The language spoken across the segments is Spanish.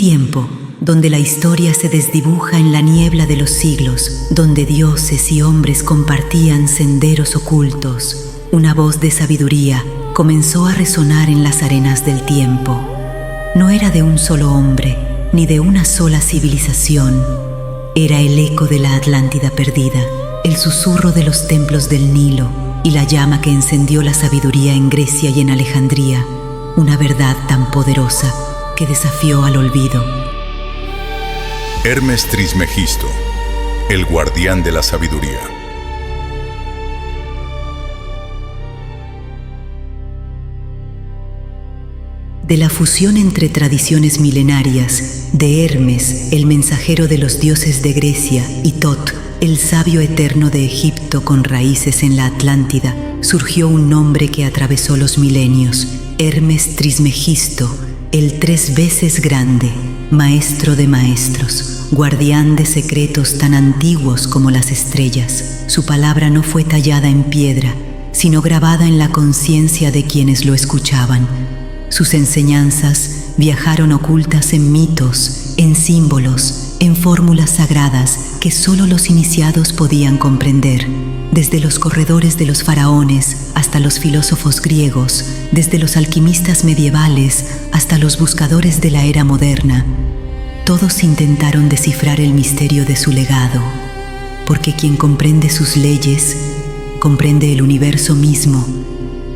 tiempo donde la historia se desdibuja en la niebla de los siglos, donde dioses y hombres compartían senderos ocultos, una voz de sabiduría comenzó a resonar en las arenas del tiempo. No era de un solo hombre, ni de una sola civilización. Era el eco de la Atlántida perdida, el susurro de los templos del Nilo y la llama que encendió la sabiduría en Grecia y en Alejandría, una verdad tan poderosa que desafió al olvido. Hermes Trismegisto, el guardián de la sabiduría. De la fusión entre tradiciones milenarias, de Hermes, el mensajero de los dioses de Grecia, y Tot, el sabio eterno de Egipto con raíces en la Atlántida, surgió un nombre que atravesó los milenios: Hermes Trismegisto, el 3 veces grande, maestro de maestros, guardián de secretos tan antiguos como las estrellas. Su palabra no fue tallada en piedra, sino grabada en la conciencia de quienes lo escuchaban. Sus enseñanzas viajaron ocultas en mitos, en símbolos, en fórmulas sagradas que solo los iniciados podían comprender. Desde los corredores de los faraones hasta los filósofos griegos, desde los alquimistas medievales hasta los buscadores de la era moderna, todos intentaron descifrar el misterio de su legado, porque quien comprende sus leyes, comprende el universo mismo,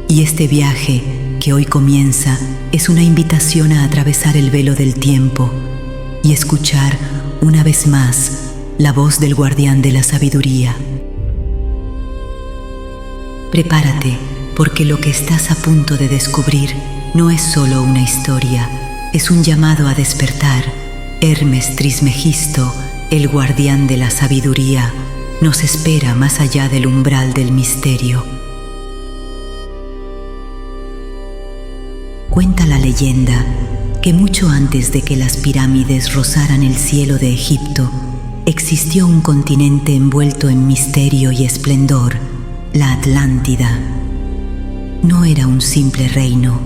y este viaje que hoy comienza es una invitación a atravesar el velo del tiempo y escuchar una vez más la voz del guardián de la sabiduría. Prepárate, porque lo que estás a punto de descubrir no es solo una historia, es un llamado a despertar. Hermes Trismegisto, el guardián de la sabiduría, nos espera más allá del umbral del misterio. Cuenta la leyenda que mucho antes de que las pirámides rozaran el cielo de Egipto, existió un continente envuelto en misterio y esplendor, la Atlántida. No era un simple reino,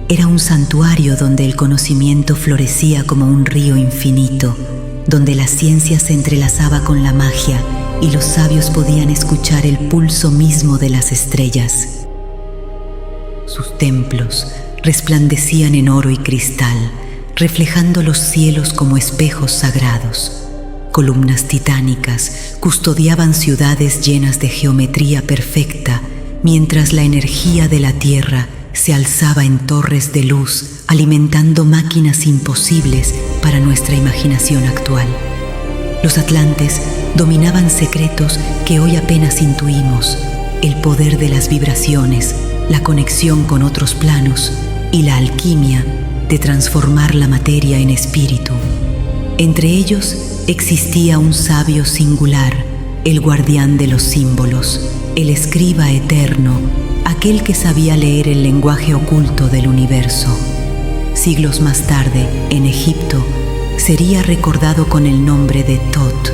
era un santuario donde el conocimiento florecía como un río infinito, donde la ciencia se entrelazaba con la magia y los sabios podían escuchar el pulso mismo de las estrellas. Sus templos resplandecían en oro y cristal, reflejando los cielos como espejos sagrados. Columnas titánicas custodiaban ciudades llenas de geometría perfecta, mientras la energía de la tierra se alzaba en torres de luz, alimentando máquinas imposibles para nuestra imaginación actual. Los atlantes dominaban secretos que hoy apenas intuimos: el poder de las vibraciones, la conexión con otros planos y la alquimia de transformar la materia en espíritu. Entre ellos existía un sabio singular, el guardián de los símbolos, el escriba eterno, aquel que sabía leer el lenguaje oculto del universo. Siglos más tarde, en Egipto, sería recordado con el nombre de Tot.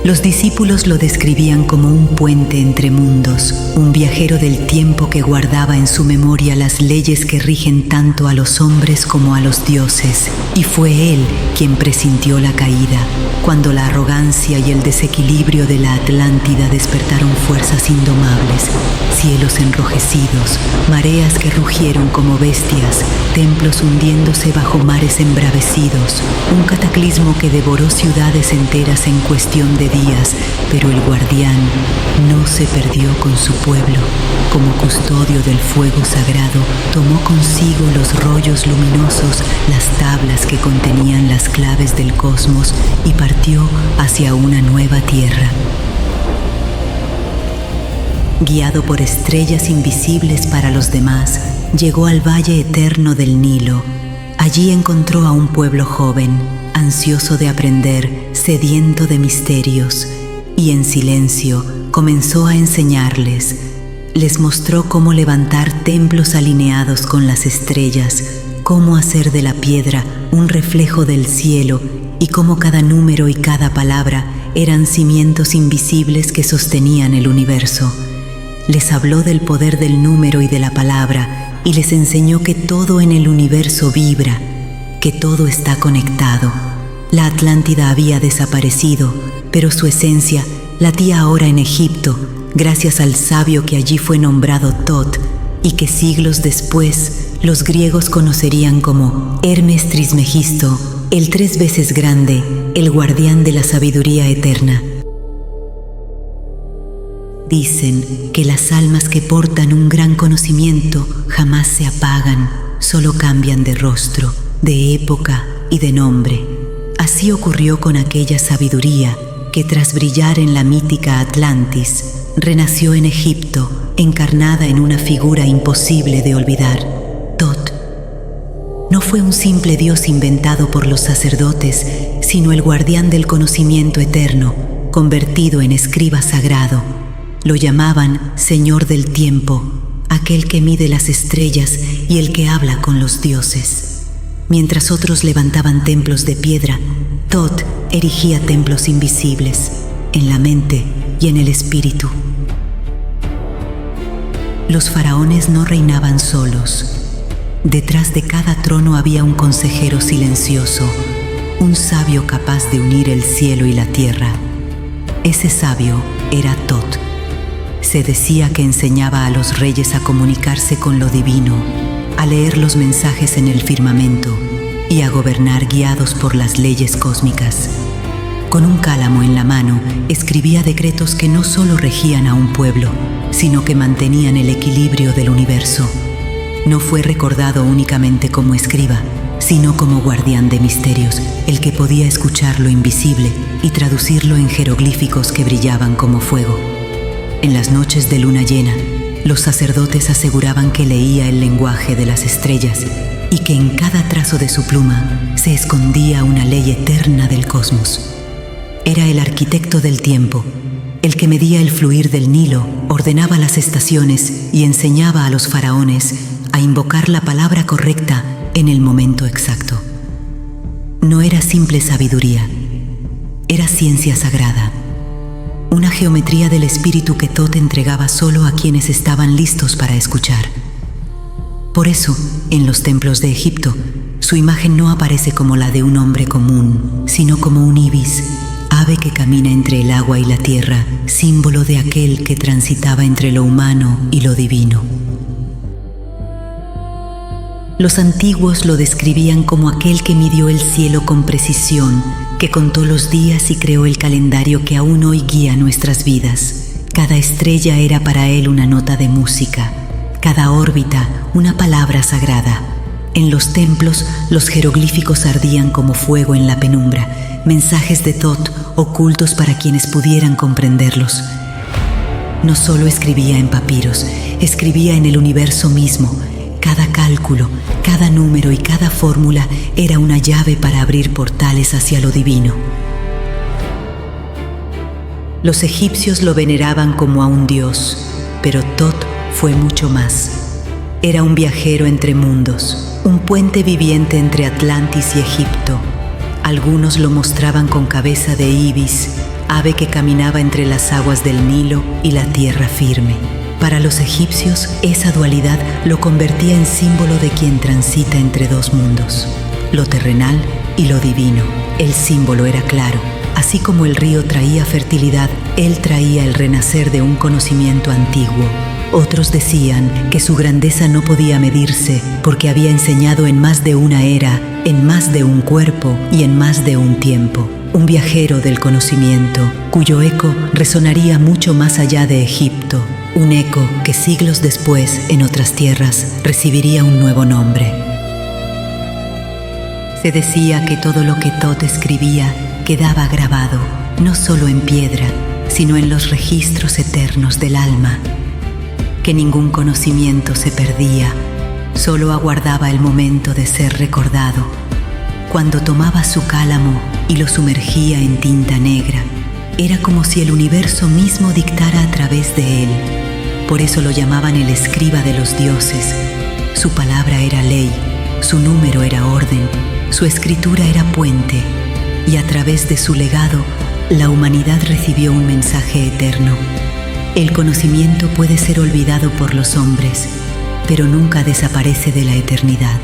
Los discípulos lo describían como un puente entre mundos, un viajero del tiempo que guardaba en su memoria las leyes que rigen tanto a los hombres como a los dioses. Y fue él quien presintió la caída, cuando la arrogancia y el desequilibrio de la Atlántida despertaron fuerzas indomables, cielos enrojecidos, mareas que rugieron como bestias, templos hundiéndose bajo mares embravecidos, un cataclismo que devoró ciudades enteras en cuestión de días, pero el guardián no se perdió con su pueblo. Como custodio del fuego sagrado, tomó consigo los rollos luminosos, las tablas que contenían las claves del cosmos y partió hacia una nueva tierra. Guiado por estrellas invisibles para los demás, llegó al valle eterno del Nilo. Allí encontró a un pueblo joven, ansioso de aprender, sediento de misterios, y en silencio comenzó a enseñarles. Les mostró cómo levantar templos alineados con las estrellas, cómo hacer de la piedra un reflejo del cielo y cómo cada número y cada palabra eran cimientos invisibles que sostenían el universo. Les habló del poder del número y de la palabra y les enseñó que todo en el universo vibra, que todo está conectado. La Atlántida había desaparecido, pero su esencia latía ahora en Egipto, gracias al sabio que allí fue nombrado Tot, y que siglos después los griegos conocerían como Hermes Trismegisto, el 3 veces grande, el guardián de la sabiduría eterna. Dicen que las almas que portan un gran conocimiento jamás se apagan, solo cambian de rostro, de época y de nombre. Así ocurrió con aquella sabiduría que tras brillar en la mítica Atlantis, renació en Egipto, encarnada en una figura imposible de olvidar, Tot. No fue un simple dios inventado por los sacerdotes, sino el guardián del conocimiento eterno, convertido en escriba sagrado. Lo llamaban Señor del Tiempo, aquel que mide las estrellas y el que habla con los dioses. Mientras otros levantaban templos de piedra, Tot erigía templos invisibles, en la mente y en el espíritu. Los faraones no reinaban solos. Detrás de cada trono había un consejero silencioso, un sabio capaz de unir el cielo y la tierra. Ese sabio era Tot. Se decía que enseñaba a los reyes a comunicarse con lo divino, a leer los mensajes en el firmamento y a gobernar guiados por las leyes cósmicas. Con un cálamo en la mano, escribía decretos que no solo regían a un pueblo, sino que mantenían el equilibrio del universo. No fue recordado únicamente como escriba, sino como guardián de misterios, el que podía escuchar lo invisible y traducirlo en jeroglíficos que brillaban como fuego. En las noches de luna llena, los sacerdotes aseguraban que leía el lenguaje de las estrellas y que en cada trazo de su pluma se escondía una ley eterna del cosmos. Era el arquitecto del tiempo, el que medía el fluir del Nilo, ordenaba las estaciones y enseñaba a los faraones a invocar la palabra correcta en el momento exacto. No era simple sabiduría, era ciencia sagrada, una geometría del espíritu que Tot entregaba solo a quienes estaban listos para escuchar. Por eso, en los templos de Egipto, su imagen no aparece como la de un hombre común, sino como un ibis, ave que camina entre el agua y la tierra, símbolo de aquel que transitaba entre lo humano y lo divino. Los antiguos lo describían como aquel que midió el cielo con precisión, que contó los días y creó el calendario que aún hoy guía nuestras vidas. Cada estrella era para él una nota de música, cada órbita una palabra sagrada. En los templos, los jeroglíficos ardían como fuego en la penumbra, mensajes de Tot ocultos para quienes pudieran comprenderlos. No solo escribía en papiros, escribía en el universo mismo. Cada cálculo, cada número y cada fórmula era una llave para abrir portales hacia lo divino. Los egipcios lo veneraban como a un dios, pero Tot fue mucho más. Era un viajero entre mundos, un puente viviente entre Atlantis y Egipto. Algunos lo mostraban con cabeza de ibis, ave que caminaba entre las aguas del Nilo y la tierra firme. Para los egipcios, esa dualidad lo convertía en símbolo de quien transita entre dos mundos, lo terrenal y lo divino. El símbolo era claro. Así como el río traía fertilidad, él traía el renacer de un conocimiento antiguo. Otros decían que su grandeza no podía medirse porque había enseñado en más de una era, en más de un cuerpo y en más de un tiempo. Un viajero del conocimiento, cuyo eco resonaría mucho más allá de Egipto. Un eco que siglos después, en otras tierras, recibiría un nuevo nombre. Se decía que todo lo que Tot escribía quedaba grabado, no solo en piedra, sino en los registros eternos del alma. Que ningún conocimiento se perdía, solo aguardaba el momento de ser recordado. Cuando tomaba su cálamo y lo sumergía en tinta negra, era como si el universo mismo dictara a través de él. Por eso lo llamaban el escriba de los dioses. Su palabra era ley, su número era orden, su escritura era puente, y a través de su legado, la humanidad recibió un mensaje eterno. El conocimiento puede ser olvidado por los hombres, pero nunca desaparece de la eternidad.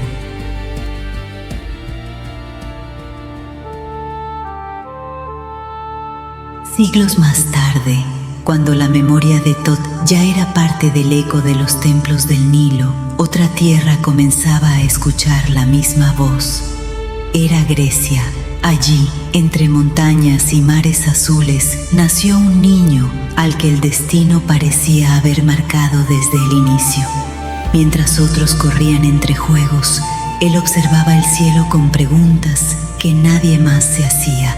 Siglos más tarde, cuando la memoria de Tot ya era parte del eco de los templos del Nilo, otra tierra comenzaba a escuchar la misma voz. Era Grecia. Allí, entre montañas y mares azules, nació un niño al que el destino parecía haber marcado desde el inicio. Mientras otros corrían entre juegos, él observaba el cielo con preguntas que nadie más se hacía.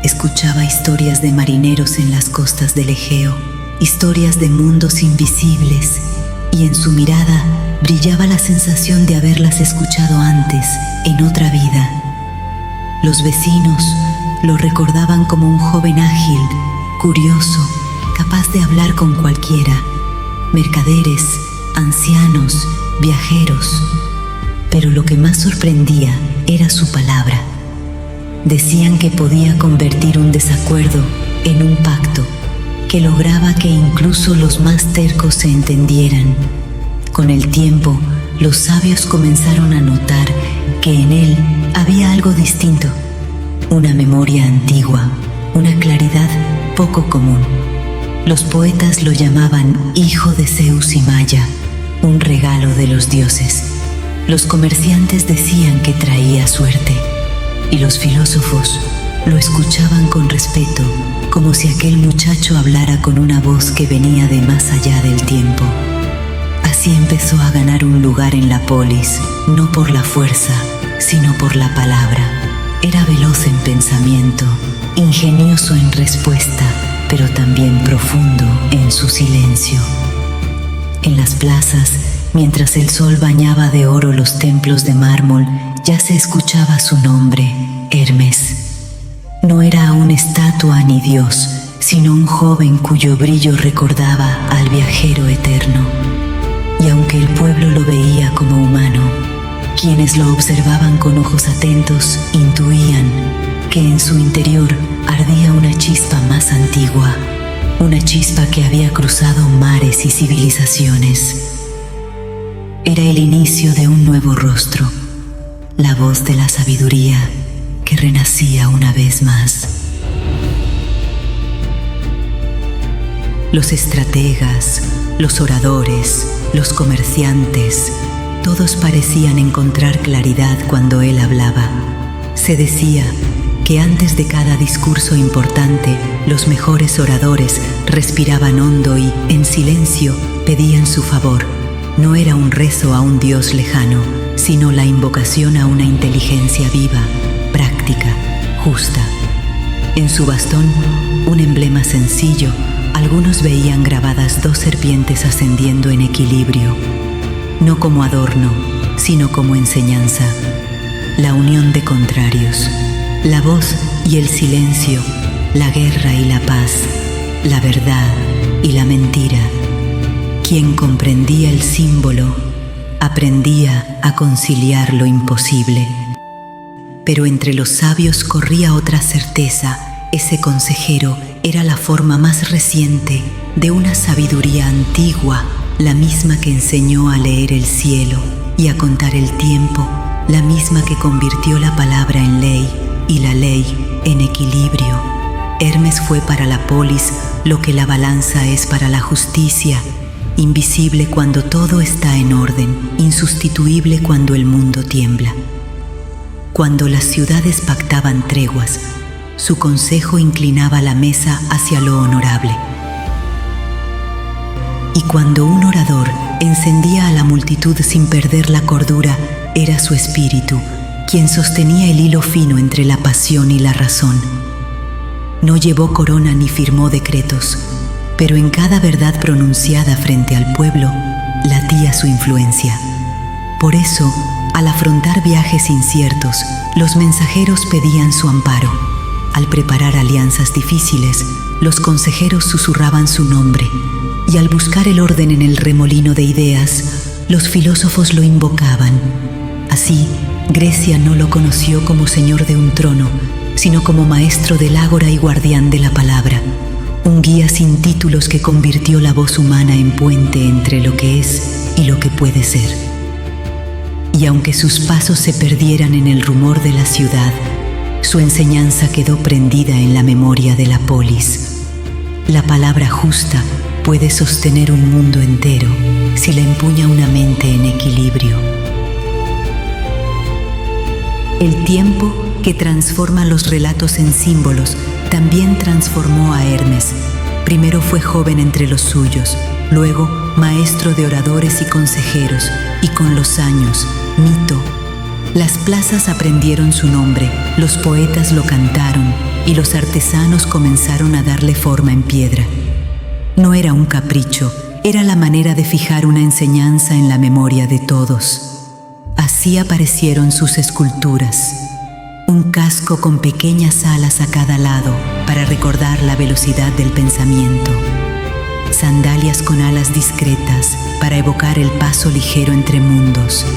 Escuchaba historias de marineros en las costas del Egeo, historias de mundos invisibles, y en su mirada brillaba la sensación de haberlas escuchado antes, en otra vida. Los vecinos lo recordaban como un joven ágil, curioso, capaz de hablar con cualquiera, mercaderes, ancianos, viajeros. Pero lo que más sorprendía era su palabra. Decían que podía convertir un desacuerdo en un pacto, que lograba que incluso los más tercos se entendieran. Con el tiempo, los sabios comenzaron a notar que en él había algo distinto, una memoria antigua, una claridad poco común. Los poetas lo llamaban hijo de Zeus y Maya, un regalo de los dioses. Los comerciantes decían que traía suerte, y los filósofos lo escuchaban con respeto, como si aquel muchacho hablara con una voz que venía de más allá del tiempo. Así empezó a ganar un lugar en la polis, no por la fuerza, sino por la palabra. Era veloz en pensamiento, ingenioso en respuesta, pero también profundo en su silencio. En las plazas, mientras el sol bañaba de oro los templos de mármol, ya se escuchaba su nombre, Hermes. No era aún estatua ni dios, sino un joven cuyo brillo recordaba al viajero eterno. Y aunque el pueblo lo veía como humano, quienes lo observaban con ojos atentos intuían que en su interior ardía una chispa más antigua, una chispa que había cruzado mares y civilizaciones. Era el inicio de un nuevo rostro, la voz de la sabiduría que renacía una vez más. Los estrategas, los oradores, los comerciantes, todos parecían encontrar claridad cuando él hablaba. Se decía que antes de cada discurso importante, los mejores oradores respiraban hondo y, en silencio, pedían su favor. No era un rezo a un dios lejano, sino la invocación a una inteligencia viva, práctica, justa. En su bastón, un emblema sencillo, algunos veían grabadas dos serpientes ascendiendo en equilibrio, no como adorno, sino como enseñanza. La unión de contrarios, la voz y el silencio, la guerra y la paz, la verdad y la mentira. Quien comprendía el símbolo, aprendía a conciliar lo imposible. Pero entre los sabios corría otra certeza. Ese consejero era la forma más reciente de una sabiduría antigua, la misma que enseñó a leer el cielo y a contar el tiempo, la misma que convirtió la palabra en ley y la ley en equilibrio. Hermes fue para la polis lo que la balanza es para la justicia, invisible cuando todo está en orden, insustituible cuando el mundo tiembla. Cuando las ciudades pactaban treguas, su consejo inclinaba la mesa hacia lo honorable. Y cuando un orador encendía a la multitud sin perder la cordura, era su espíritu quien sostenía el hilo fino entre la pasión y la razón. No llevó corona ni firmó decretos, pero en cada verdad pronunciada frente al pueblo latía su influencia. Por eso, al afrontar viajes inciertos, los mensajeros pedían su amparo. Al preparar alianzas difíciles, los consejeros susurraban su nombre, y al buscar el orden en el remolino de ideas, los filósofos lo invocaban. Así, Grecia no lo conoció como señor de un trono, sino como maestro del ágora y guardián de la palabra, un guía sin títulos que convirtió la voz humana en puente entre lo que es y lo que puede ser. Y aunque sus pasos se perdieran en el rumor de la ciudad, Su enseñanza quedó prendida en la memoria de la polis. La palabra justa puede sostener un mundo entero si la empuña una mente en equilibrio. El tiempo que transforma los relatos en símbolos también transformó a Hermes. Primero fue joven entre los suyos, luego maestro de oradores y consejeros, y con los años, mito. Las plazas aprendieron su nombre, los poetas lo cantaron y los artesanos comenzaron a darle forma en piedra. No era un capricho, era la manera de fijar una enseñanza en la memoria de todos. Así aparecieron sus esculturas. Un casco con pequeñas alas a cada lado para recordar la velocidad del pensamiento. Sandalias con alas discretas para evocar el paso ligero entre mundos.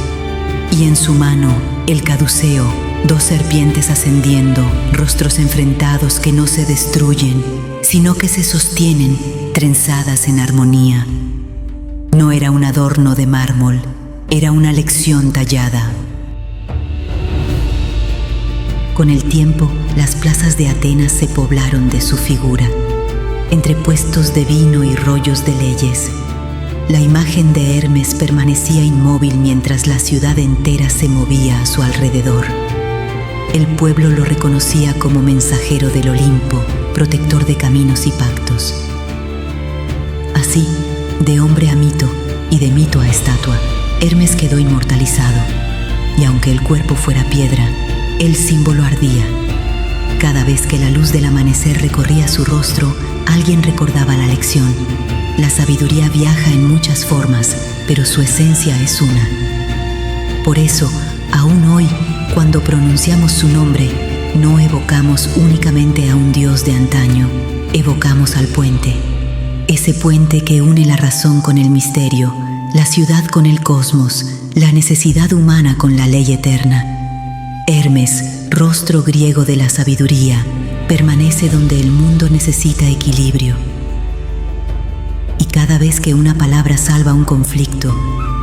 Y en su mano, el caduceo, 2 serpientes ascendiendo, rostros enfrentados que no se destruyen, sino que se sostienen, trenzadas en armonía. No era un adorno de mármol, era una lección tallada. Con el tiempo, las plazas de Atenas se poblaron de su figura, entre puestos de vino y rollos de leyes. La imagen de Hermes permanecía inmóvil mientras la ciudad entera se movía a su alrededor. El pueblo lo reconocía como mensajero del Olimpo, protector de caminos y pactos. Así, de hombre a mito y de mito a estatua, Hermes quedó inmortalizado, y aunque el cuerpo fuera piedra, el símbolo ardía. Cada vez que la luz del amanecer recorría su rostro, alguien recordaba la lección. La sabiduría viaja en muchas formas, pero su esencia es una. Por eso, aún hoy, cuando pronunciamos su nombre, no evocamos únicamente a un dios de antaño, evocamos al puente. Ese puente que une la razón con el misterio, la ciudad con el cosmos, la necesidad humana con la ley eterna. Hermes, rostro griego de la sabiduría, permanece donde el mundo necesita equilibrio. Y cada vez que una palabra salva un conflicto,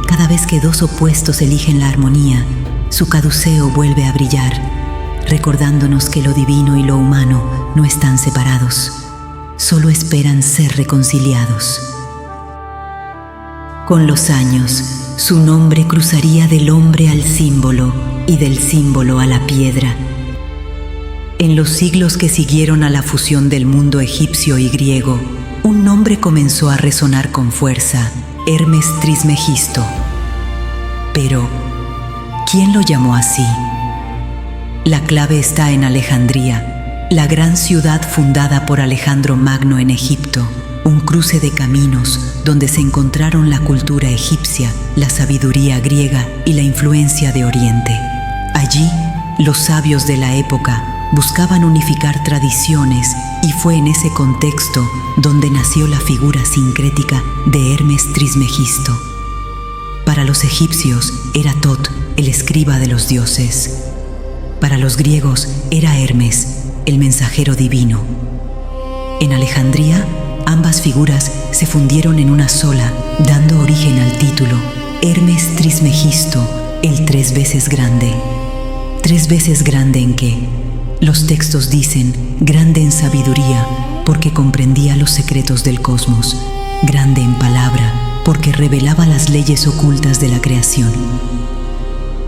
cada vez que 2 opuestos eligen la armonía, su caduceo vuelve a brillar, recordándonos que lo divino y lo humano no están separados, solo esperan ser reconciliados. Con los años, su nombre cruzaría del hombre al símbolo y del símbolo a la piedra. En los siglos que siguieron a la fusión del mundo egipcio y griego, un nombre comenzó a resonar con fuerza: Hermes Trismegisto. Pero, ¿quién lo llamó así? La clave está en Alejandría, la gran ciudad fundada por Alejandro Magno en Egipto, un cruce de caminos donde se encontraron la cultura egipcia, la sabiduría griega y la influencia de Oriente. Allí, los sabios de la época buscaban unificar tradiciones y fue en ese contexto donde nació la figura sincrética de Hermes Trismegisto. Para los egipcios era Tot, el escriba de los dioses. Para los griegos era Hermes, el mensajero divino. En Alejandría, ambas figuras se fundieron en una sola, dando origen al título Hermes Trismegisto, el 3 veces grande. 3 veces grande en qué? Los textos dicen grande en sabiduría porque comprendía los secretos del cosmos, grande en palabra porque revelaba las leyes ocultas de la creación,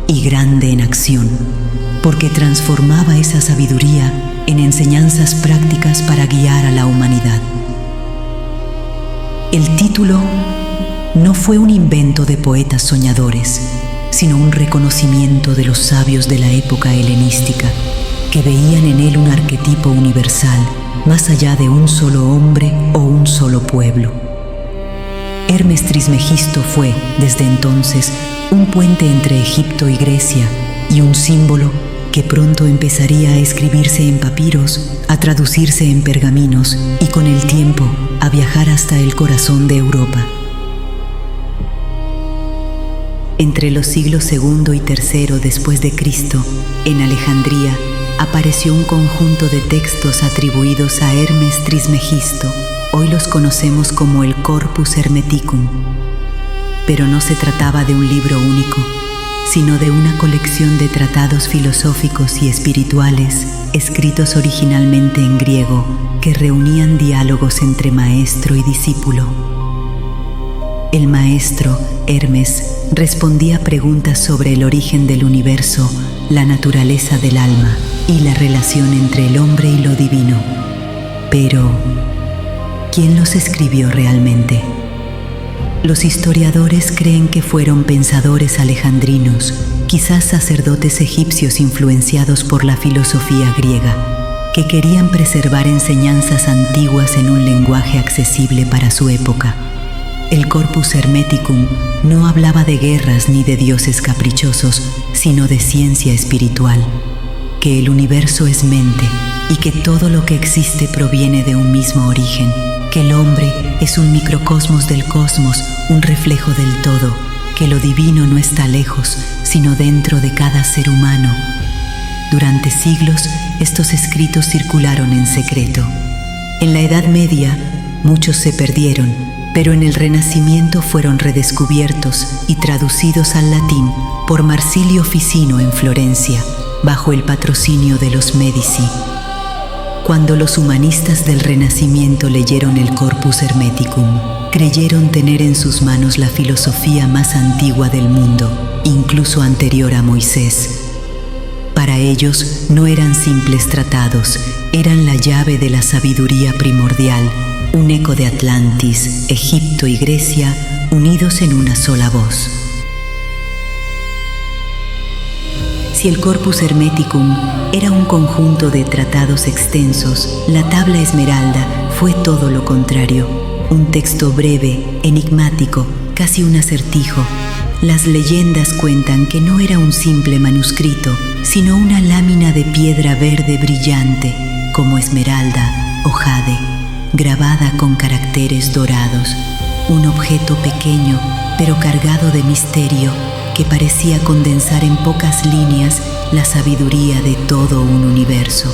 y grande en acción porque transformaba esa sabiduría en enseñanzas prácticas para guiar a la humanidad. El título no fue un invento de poetas soñadores, sino un reconocimiento de los sabios de la época helenística, que veían en él un arquetipo universal, más allá de un solo hombre o un solo pueblo. Hermes Trismegisto fue, desde entonces, un puente entre Egipto y Grecia y un símbolo que pronto empezaría a escribirse en papiros, a traducirse en pergaminos y con el tiempo a viajar hasta el corazón de Europa. Entre los siglos II y III después de Cristo, en Alejandría, apareció un conjunto de textos atribuidos a Hermes Trismegisto. Hoy los conocemos como el Corpus Hermeticum. Pero no se trataba de un libro único. sino de una colección de tratados filosóficos y espirituales escritos originalmente en griego que reunían diálogos entre maestro y discípulo. El maestro, Hermes, respondía preguntas sobre el origen del universo, la naturaleza del alma y la relación entre el hombre y lo divino. Pero, ¿quién los escribió realmente? Los historiadores creen que fueron pensadores alejandrinos, quizás sacerdotes egipcios influenciados por la filosofía griega, que querían preservar enseñanzas antiguas en un lenguaje accesible para su época. El Corpus Hermeticum no hablaba de guerras ni de dioses caprichosos, sino de ciencia espiritual, que el universo es mente y que todo lo que existe proviene de un mismo origen, que el hombre es un microcosmos del cosmos, un reflejo del todo, que lo divino no está lejos, sino dentro de cada ser humano. Durante siglos, estos escritos circularon en secreto. En la Edad Media, muchos se perdieron, pero en el Renacimiento fueron redescubiertos y traducidos al latín por Marsilio Ficino en Florencia, bajo el patrocinio de los Medici. Cuando los humanistas del Renacimiento leyeron el Corpus Hermeticum, creyeron tener en sus manos la filosofía más antigua del mundo, incluso anterior a Moisés. Para ellos no eran simples tratados, eran la llave de la sabiduría primordial, un eco de Atlantis, Egipto y Grecia unidos en una sola voz. Si el Corpus Hermeticum era un conjunto de tratados extensos, la Tabla Esmeralda fue todo lo contrario, un texto breve, enigmático, casi un acertijo. Las leyendas cuentan que no era un simple manuscrito, sino una lámina de piedra verde brillante, como esmeralda o jade, grabada con caracteres dorados, un objeto pequeño pero cargado de misterio que parecía condensar en pocas líneas la sabiduría de todo un universo.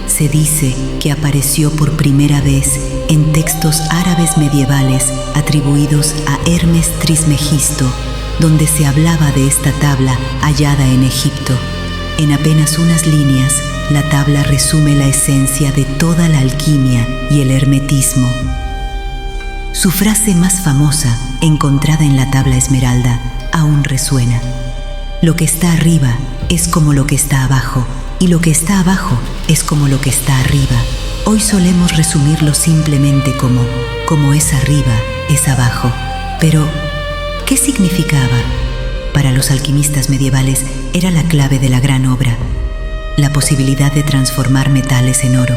Se dice que apareció por primera vez en textos árabes medievales atribuidos a Hermes Trismegisto, donde se hablaba de esta tabla hallada en Egipto. En apenas unas líneas, la tabla resume la esencia de toda la alquimia y el hermetismo. Su frase más famosa, encontrada en la Tabla Esmeralda, aún resuena. Lo que está arriba es como lo que está abajo, y lo que está abajo es como lo que está arriba. Hoy solemos resumirlo simplemente como es arriba, es abajo. Pero, ¿qué significaba? Para los alquimistas medievales era la clave de la gran obra, la posibilidad de transformar metales en oro.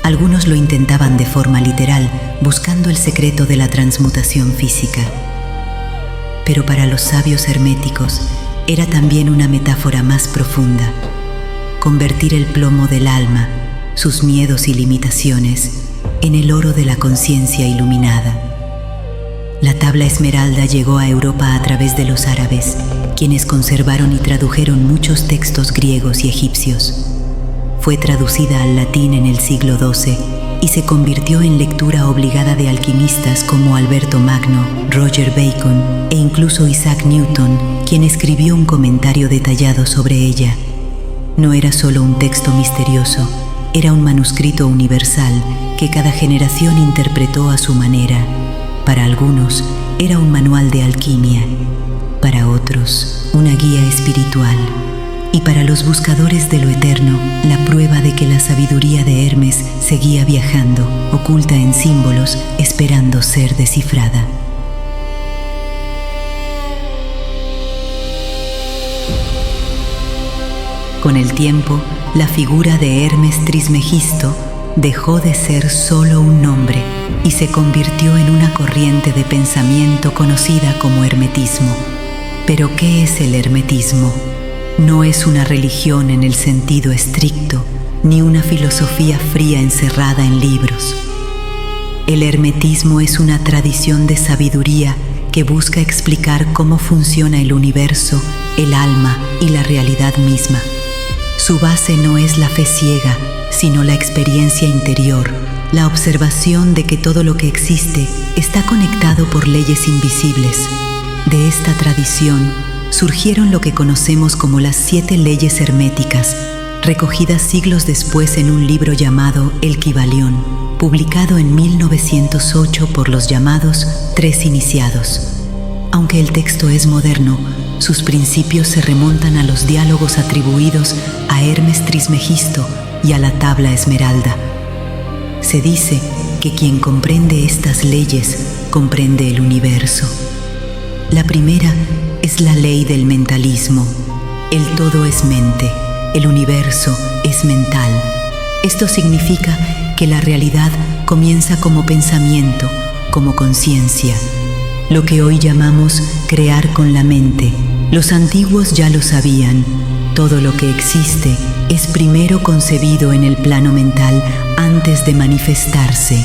Algunos lo intentaban de forma literal, buscando el secreto de la transmutación física. Pero para los sabios herméticos era también una metáfora más profunda: convertir el plomo del alma, sus miedos y limitaciones, en el oro de la conciencia iluminada. La Tabla Esmeralda llegó a Europa a través de los árabes, quienes conservaron y tradujeron muchos textos griegos y egipcios. Fue traducida al latín en el siglo XII y se convirtió en lectura obligada de alquimistas como Alberto Magno, Roger Bacon e incluso Isaac Newton, quien escribió un comentario detallado sobre ella. No era solo un texto misterioso, era un manuscrito universal que cada generación interpretó a su manera. Para algunos era un manual de alquimia, para otros una guía espiritual, y para los buscadores de lo eterno, la prueba de que la sabiduría de Hermes seguía viajando, oculta en símbolos, esperando ser descifrada. Con el tiempo, la figura de Hermes Trismegisto dejó de ser solo un nombre y se convirtió en una corriente de pensamiento conocida como hermetismo. ¿Pero qué es el hermetismo? No es una religión en el sentido estricto, ni una filosofía fría encerrada en libros. El hermetismo es una tradición de sabiduría que busca explicar cómo funciona el universo, el alma y la realidad misma. Su base no es la fe ciega, sino la experiencia interior, la observación de que todo lo que existe está conectado por leyes invisibles. De esta tradición surgieron lo que conocemos como las 7 leyes herméticas, recogidas siglos después en un libro llamado El Kybalión, publicado en 1908 por los llamados Tres Iniciados. Aunque el texto es moderno, sus principios se remontan a los diálogos atribuidos a Hermes Trismegisto y a la tabla esmeralda. Se dice que quien comprende estas leyes comprende el universo. La primera es la ley del mentalismo. El todo es mente, el universo es mental. Esto significa que la realidad comienza como pensamiento, como conciencia. Lo que hoy llamamos crear con la mente, los antiguos ya lo sabían. Todo lo que existe es primero concebido en el plano mental antes de manifestarse.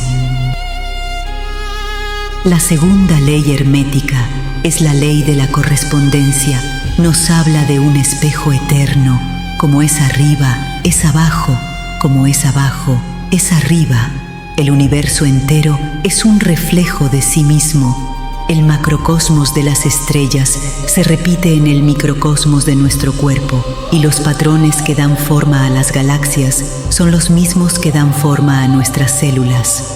La segunda ley hermética es la ley de la correspondencia. Nos habla de un espejo eterno. Como es arriba, es abajo. Como es abajo, es arriba. El universo entero es un reflejo de sí mismo. El macrocosmos de las estrellas se repite en el microcosmos de nuestro cuerpo, y los patrones que dan forma a las galaxias son los mismos que dan forma a nuestras células.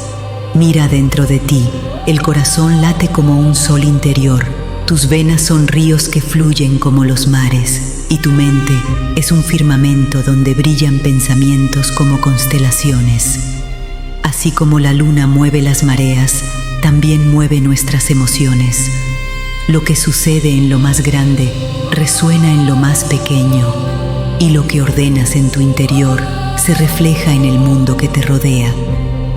Mira dentro de ti, el corazón late como un sol interior, tus venas son ríos que fluyen como los mares, y tu mente es un firmamento donde brillan pensamientos como constelaciones. Así como la luna mueve las mareas, también mueve nuestras emociones. Lo que sucede en lo más grande resuena en lo más pequeño, y lo que ordenas en tu interior se refleja en el mundo que te rodea.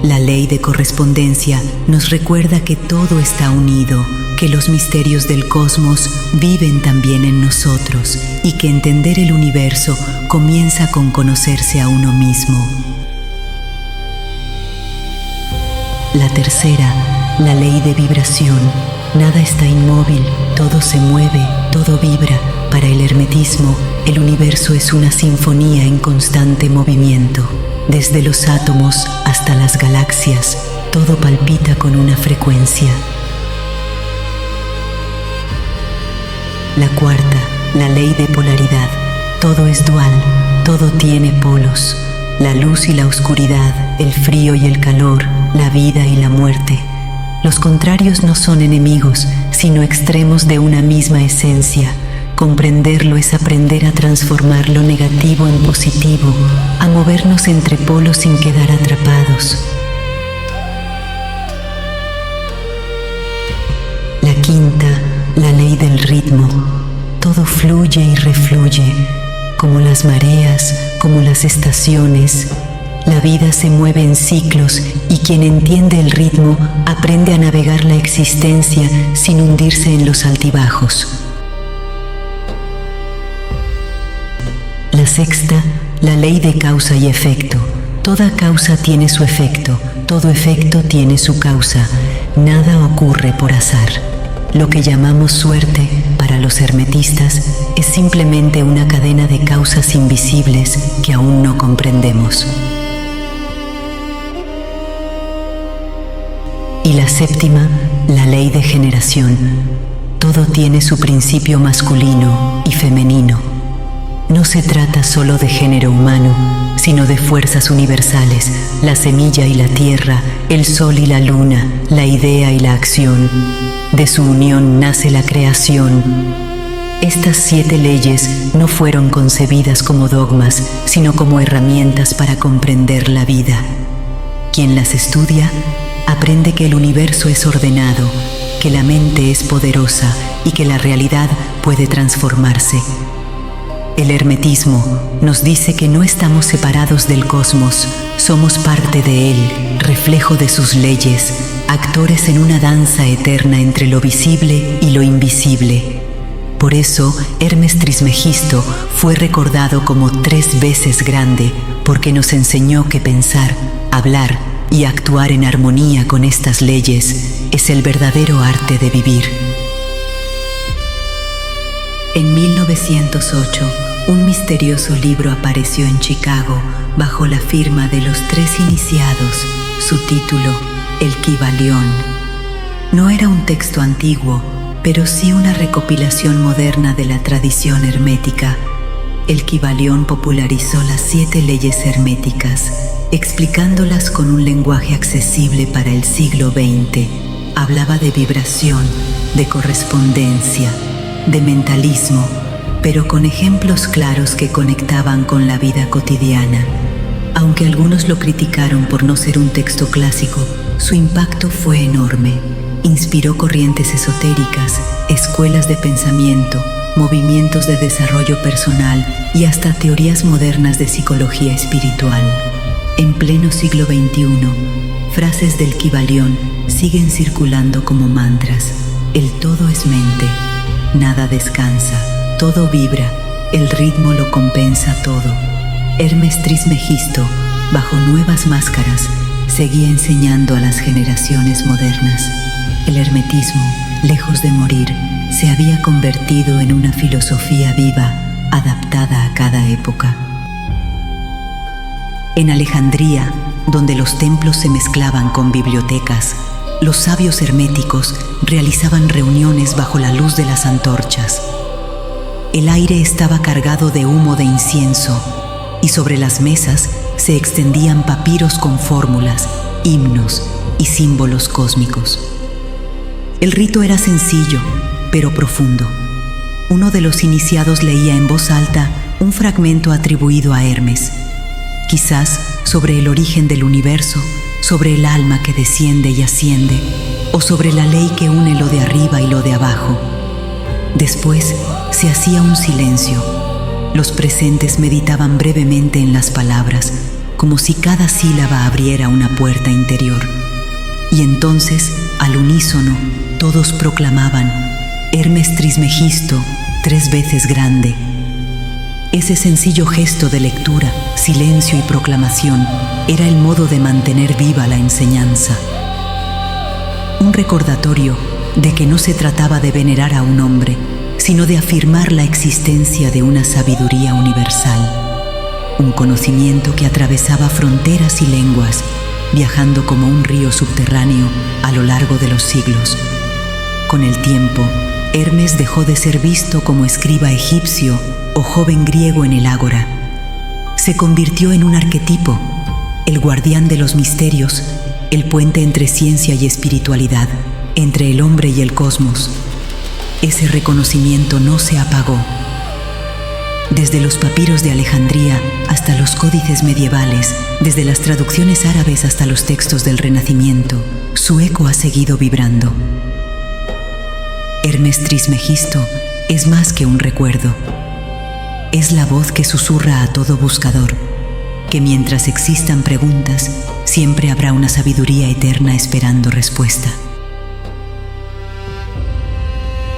La ley de correspondencia nos recuerda que todo está unido, que los misterios del cosmos viven también en nosotros y que entender el universo comienza con conocerse a uno mismo. La tercera, la ley de vibración. Nada está inmóvil, todo se mueve, todo vibra. Para el hermetismo, el universo es una sinfonía en constante movimiento. Desde los átomos hasta las galaxias, todo palpita con una frecuencia. La cuarta, la ley de polaridad. Todo es dual, todo tiene polos. La luz y la oscuridad, el frío y el calor, la vida y la muerte. Los contrarios no son enemigos, sino extremos de una misma esencia. Comprenderlo es aprender a transformar lo negativo en positivo, a movernos entre polos sin quedar atrapados. La quinta, la ley del ritmo. Todo fluye y refluye, como las mareas, como las estaciones. La vida se mueve en ciclos y quien entiende el ritmo aprende a navegar la existencia sin hundirse en los altibajos. La sexta, la ley de causa y efecto. Toda causa tiene su efecto, todo efecto tiene su causa. Nada ocurre por azar. Lo que llamamos suerte, para los hermetistas, es simplemente una cadena de causas invisibles que aún no comprendemos. Y la séptima, la ley de generación. Todo tiene su principio masculino y femenino. No se trata solo de género humano, sino de fuerzas universales, la semilla y la tierra, el sol y la luna, la idea y la acción. De su unión nace la creación. Estas 7 leyes no fueron concebidas como dogmas, sino como herramientas para comprender la vida. Quien las estudia, aprende que el universo es ordenado, que la mente es poderosa y que la realidad puede transformarse. El hermetismo nos dice que no estamos separados del cosmos, somos parte de él, reflejo de sus leyes, actores en una danza eterna entre lo visible y lo invisible. Por eso, Hermes Trismegisto fue recordado como 3 veces grande, porque nos enseñó que pensar, hablar y actuar en armonía con estas leyes es el verdadero arte de vivir. En 1908, un misterioso libro apareció en Chicago bajo la firma de los 3 iniciados, su título, El Kybalión. No era un texto antiguo, pero sí una recopilación moderna de la tradición hermética. El Kybalión popularizó las 7 leyes herméticas, explicándolas con un lenguaje accesible para el siglo XX. Hablaba de vibración, de correspondencia, de mentalismo, pero con ejemplos claros que conectaban con la vida cotidiana. Aunque algunos lo criticaron por no ser un texto clásico, su impacto fue enorme. Inspiró corrientes esotéricas, escuelas de pensamiento, movimientos de desarrollo personal y hasta teorías modernas de psicología espiritual. En pleno siglo XXI, frases del Kybalión siguen circulando como mantras. El todo es mente, nada descansa, todo vibra, el ritmo lo compensa todo. Hermes Trismegisto, bajo nuevas máscaras, seguía enseñando a las generaciones modernas. El hermetismo, lejos de morir, se había convertido en una filosofía viva, adaptada a cada época. En Alejandría, donde los templos se mezclaban con bibliotecas, los sabios herméticos realizaban reuniones bajo la luz de las antorchas. El aire estaba cargado de humo de incienso y sobre las mesas se extendían papiros con fórmulas, himnos y símbolos cósmicos. El rito era sencillo, pero profundo. Uno de los iniciados leía en voz alta un fragmento atribuido a Hermes, quizás sobre el origen del universo, sobre el alma que desciende y asciende, o sobre la ley que une lo de arriba y lo de abajo. Después se hacía un silencio. Los presentes meditaban brevemente en las palabras, como si cada sílaba abriera una puerta interior. Y entonces, al unísono, todos proclamaban: Hermes Trismegisto, 3 veces grande. Ese sencillo gesto de lectura, silencio y proclamación era el modo de mantener viva la enseñanza. Un recordatorio de que no se trataba de venerar a un hombre, sino de afirmar la existencia de una sabiduría universal, un conocimiento que atravesaba fronteras y lenguas, viajando como un río subterráneo a lo largo de los siglos. Con el tiempo, Hermes dejó de ser visto como escriba egipcio o joven griego en el ágora. Se convirtió en un arquetipo, el guardián de los misterios, el puente entre ciencia y espiritualidad, entre el hombre y el cosmos. Ese reconocimiento no se apagó. Desde los papiros de Alejandría hasta los códices medievales, desde las traducciones árabes hasta los textos del Renacimiento, su eco ha seguido vibrando. Hermes Trismegisto es más que un recuerdo. Es la voz que susurra a todo buscador, que mientras existan preguntas, siempre habrá una sabiduría eterna esperando respuesta.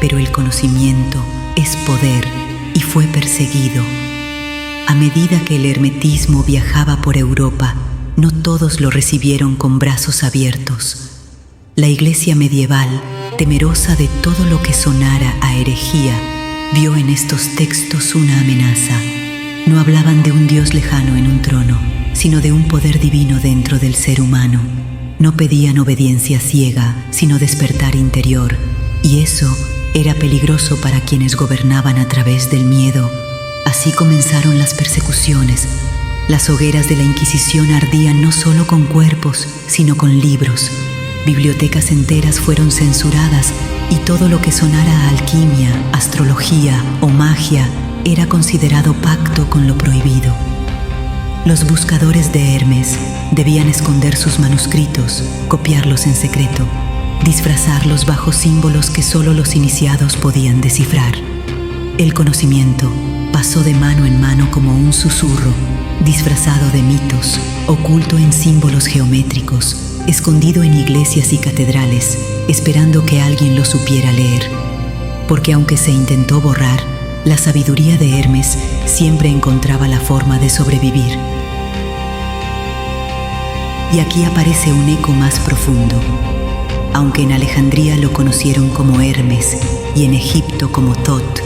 Pero el conocimiento es poder y fue perseguido. A medida que el hermetismo viajaba por Europa, no todos lo recibieron con brazos abiertos. La Iglesia medieval, temerosa de todo lo que sonara a herejía, vio en estos textos una amenaza. No hablaban de un Dios lejano en un trono, sino de un poder divino dentro del ser humano. No pedían obediencia ciega, sino despertar interior, y eso era peligroso para quienes gobernaban a través del miedo. Así comenzaron las persecuciones. Las hogueras de la Inquisición ardían no solo con cuerpos, sino con libros. Bibliotecas enteras fueron censuradas y todo lo que sonara a alquimia, astrología o magia era considerado pacto con lo prohibido. Los buscadores de Hermes debían esconder sus manuscritos, copiarlos en secreto, disfrazarlos bajo símbolos que solo los iniciados podían descifrar. El conocimiento pasó de mano en mano como un susurro, disfrazado de mitos, oculto en símbolos geométricos, escondido en iglesias y catedrales, esperando que alguien lo supiera leer. Porque aunque se intentó borrar, la sabiduría de Hermes siempre encontraba la forma de sobrevivir. Y aquí aparece un eco más profundo. Aunque en Alejandría lo conocieron como Hermes y en Egipto como Tot,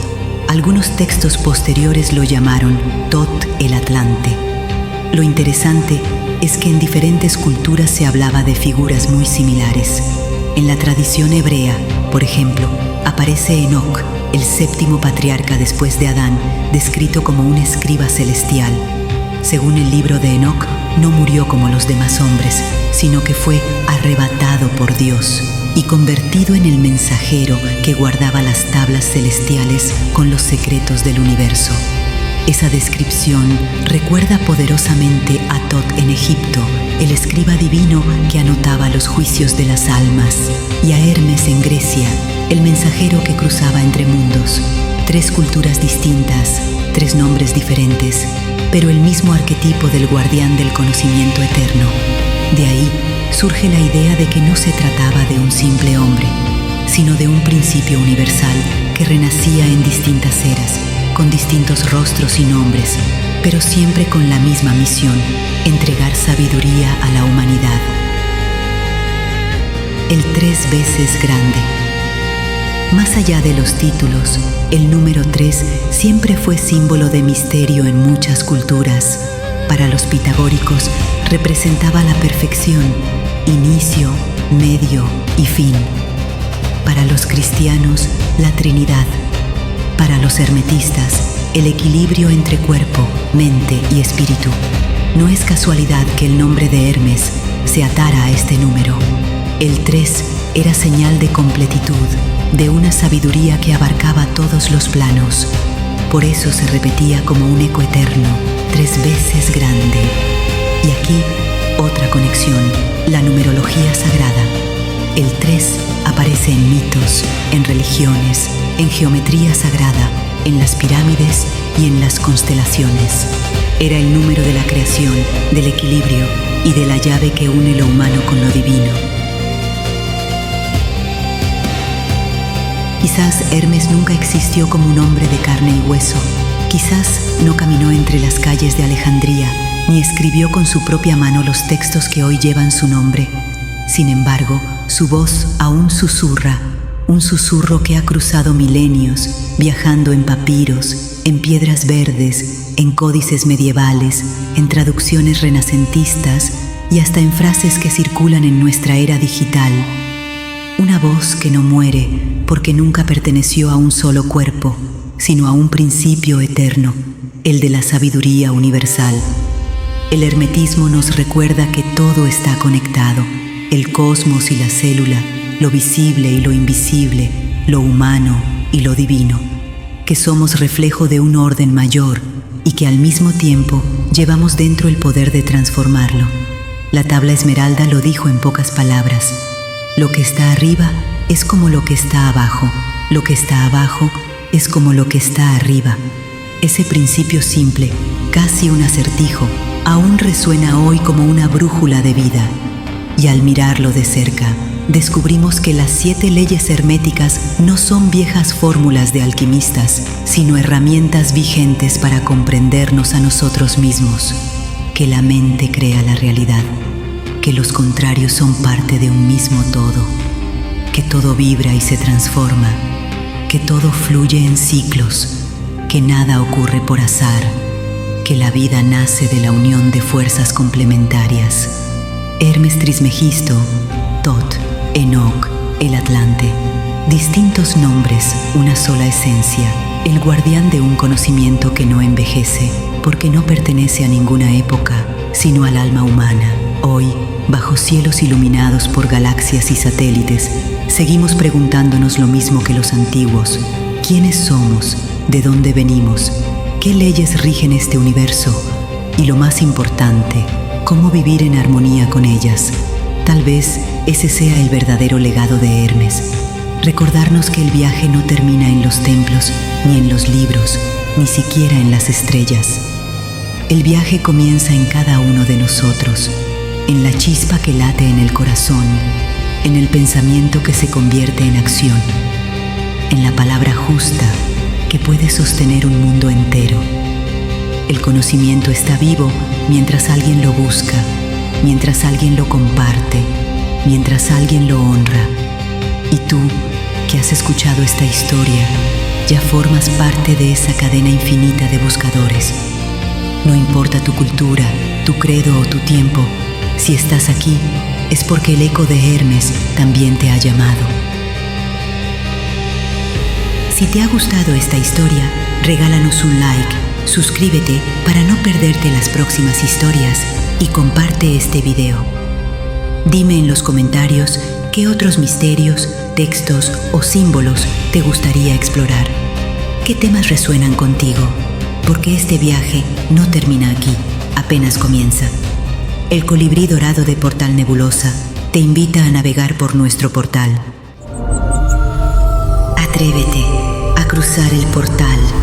algunos textos posteriores lo llamaron Tot el Atlante. Lo interesante es que en diferentes culturas se hablaba de figuras muy similares. En la tradición hebrea, Por ejemplo, aparece Enoc, el séptimo patriarca después de Adán, descrito como un escriba celestial. Según el libro de Enoc, no murió como los demás hombres, sino que fue arrebatado por Dios y convertido en el mensajero que guardaba las tablas celestiales con los secretos del universo. Esa descripción recuerda poderosamente a Tot en Egipto, el escriba divino que anotaba los juicios de las almas, y a Hermes en Grecia, el mensajero que cruzaba entre mundos. 3 culturas distintas, 3 nombres diferentes, pero el mismo arquetipo del guardián del conocimiento eterno. De ahí surge la idea de que no se trataba de un simple hombre, sino de un principio universal que renacía en distintas eras, con distintos rostros y nombres, pero siempre con la misma misión: entregar sabiduría a la humanidad. El 3 veces grande. Más allá de los títulos, el número 3 siempre fue símbolo de misterio en muchas culturas. Para los pitagóricos representaba la perfección, inicio, medio y fin. Para los cristianos, la Trinidad. Para los hermetistas, el equilibrio entre cuerpo, mente y espíritu. No es casualidad que el nombre de Hermes se atara a este número. El 3 era señal de completitud, de una sabiduría que abarcaba todos los planos. Por eso se repetía como un eco eterno, 3 veces grande. Y aquí, otra conexión, la numerología sagrada. El 3 aparece en mitos, en religiones, en geometría sagrada, en las pirámides y en las constelaciones. Era el número de la creación, del equilibrio y de la llave que une lo humano con lo divino. Quizás Hermes nunca existió como un hombre de carne y hueso. Quizás no caminó entre las calles de Alejandría, ni escribió con su propia mano los textos que hoy llevan su nombre. Sin embargo, su voz aún susurra, un susurro que ha cruzado milenios, viajando en papiros, en piedras verdes, en códices medievales, en traducciones renacentistas y hasta en frases que circulan en nuestra era digital. Una voz que no muere porque nunca perteneció a un solo cuerpo, sino a un principio eterno, el de la sabiduría universal. El hermetismo nos recuerda que todo está conectado, el cosmos y la célula, lo visible y lo invisible, lo humano y lo divino, que somos reflejo de un orden mayor y que al mismo tiempo llevamos dentro el poder de transformarlo. La tabla esmeralda lo dijo en pocas palabras: lo que está arriba es como lo que está abajo, lo que está abajo es como lo que está arriba. Ese principio simple, casi un acertijo, aún resuena hoy como una brújula de vida. Y al mirarlo de cerca, descubrimos que las 7 leyes herméticas no son viejas fórmulas de alquimistas, sino herramientas vigentes para comprendernos a nosotros mismos. Que la mente crea la realidad, que los contrarios son parte de un mismo todo, que todo vibra y se transforma, que todo fluye en ciclos, que nada ocurre por azar, que la vida nace de la unión de fuerzas complementarias. Hermes Trismegisto, Tot, Enoc, el Atlante. Distintos nombres, una sola esencia, el guardián de un conocimiento que no envejece, porque no pertenece a ninguna época, sino al alma humana. Hoy, bajo cielos iluminados por galaxias y satélites, seguimos preguntándonos lo mismo que los antiguos: ¿quiénes somos? ¿De dónde venimos? ¿Qué leyes rigen este universo? Y lo más importante, ¿cómo vivir en armonía con ellas? Tal vez ese sea el verdadero legado de Hermes. Recordarnos que el viaje no termina en los templos, ni en los libros, ni siquiera en las estrellas. El viaje comienza en cada uno de nosotros, en la chispa que late en el corazón, en el pensamiento que se convierte en acción, en la palabra justa que puede sostener un mundo entero. El conocimiento está vivo mientras alguien lo busca, mientras alguien lo comparte, mientras alguien lo honra. Y tú, que has escuchado esta historia, ya formas parte de esa cadena infinita de buscadores. No importa tu cultura, tu credo o tu tiempo, si estás aquí, es porque el eco de Hermes también te ha llamado. Si te ha gustado esta historia, regálanos un like, suscríbete para no perderte las próximas historias y comparte este video. Dime en los comentarios qué otros misterios, textos o símbolos te gustaría explorar. ¿Qué temas resuenan contigo? Porque este viaje no termina aquí, apenas comienza. El colibrí dorado de Portal Nebulosa te invita a navegar por nuestro portal. Atrévete a cruzar el portal.